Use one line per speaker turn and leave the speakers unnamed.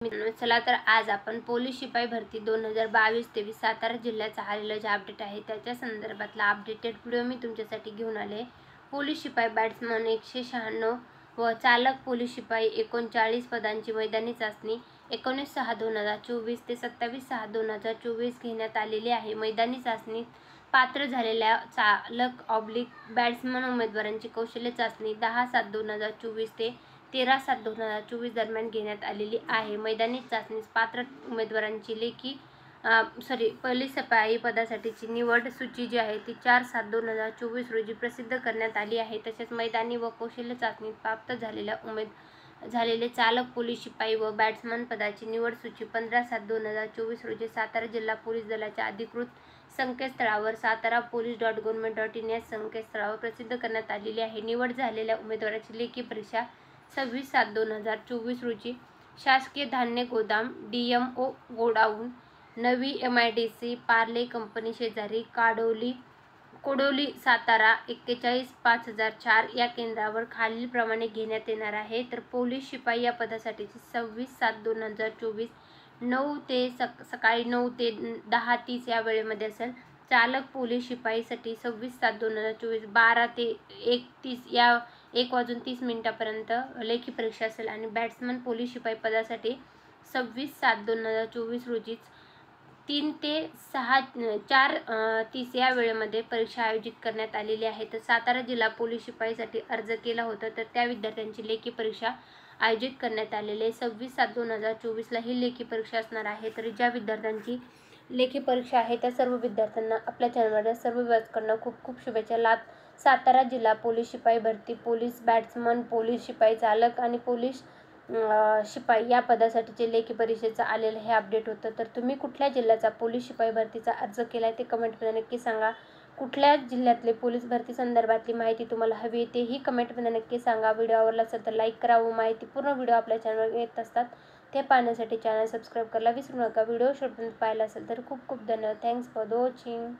चला तर आज आपण पोलीस शिपाई भरती 2022-23 सातारा जिल्ह्याचा आलेला जे अपडेट आहे त्याच्या संदर्भातला अपडेटेड व्हिडिओ मी तुमच्यासाठी घेऊन आले. पोलीस शिपाई बॅट्समन 196 व चालक पोलीस शिपाई 39 पदांची मैदानी चाचणी 19/6/2024 ते 27/6/2024 घेण्यात आलेली आहे. मैदानी चाचणीत पात्र झालेल्या चालक बॅट्समन उमेदवारांची कौशल्य चाचणी 10/7/2024 ते 13/7/2024 दरम्यान घेण्यात आलेली आहे. मैदानी चाचणीस पात्र उमेदवारांची पोलीस शिपाई पदासाठीची निवड सूची जी आहे ती 4/7/2024 रोजी प्रसिद्ध करण्यात आली आहे. तसेच मैदानी व कौशल्य चाचणीत प्राप्त झालेले चालक पोलीस शिपाई व बॅट्समन पदाची निवड सूची 15/7/2024 रोजी सातारा जिल्हा पोलीस दलाच्या अधिकृत संकेतस्थळावर satarapolice.government.in या संकेतस्थळावर प्रसिद्ध करण्यात आलेली आहे. निवड झालेल्या उमेदवाराची लेखी परीक्षा 26/7/2024 रोजी शासकीय धान्य गोदाम DMO गोडाऊन नवी MIDC पार्ले कंपनी शेजारी कोडोली सातारा 41/5004 या केंद्रावर खालीलप्रमाणे घेण्यात येणार आहे. तर पोलीस शिपाई या पदासाठीची 26/7/2024 9 ते सकाळी 9 ते 10:30 या वेळेमध्ये असेल. चालक पोलीस शिपाईसाठी 26/7/2024 12 ते 1:30 लेखी परीक्षा असेल आणि बॅट्समन पोलीस शिपाई पदासाठी 26/7/2024 रोजीच 3 ते 4:30 या वेळेमध्ये परीक्षा आयोजित करण्यात आलेली आहे. तर सातारा जिल्हा पोलीस शिपाईसाठी अर्ज केला होता तर त्या विद्यार्थ्यांची लेखी परीक्षा आयोजित करण्यात आलेली आहे. 26/7/2024 ला ही लेखी परीक्षा असणार आहे. तर ज्या विद्यार्थ्यांची लेखी परीक्षा आहे त्या सर्व विद्यार्थ्यांना आपल्या चॅनलवर सर्व विद्यार्थ्यांना खूप खूप शुभेच्छा. सातारा जिल्हा पोलीस शिपाई भरती पोलीस बॅट्समन पोलीस शिपाई चालक आणि पोलीस शिपाई या पदासाठीचे लेखी परीक्षेचं आलेलं हे अपडेट होतं. तर तुम्ही कुठल्या जिल्ह्याचा पोलीस शिपाई भरतीचा अर्ज केला आहे ते कमेंटमध्ये नक्की सांगा. कुठल्या जिल्ह्यातले पोलीस भरती संदर्भातली माहिती तुम्हाला हवी आहे तेही कमेंटमध्ये नक्की सांगा. व्हिडिओ आवडला असेल तर लाईक करा व माहितीपूर्ण व्हिडिओ आपल्या चॅनलवर येत असतात ते पाहण्यासाठी चॅनल सबस्क्राईब करायला विसरू नका. व्हिडिओ शेवटपर्यंत पाहिला असेल तर खूप खूप धन्यवाद. Thanks for watching.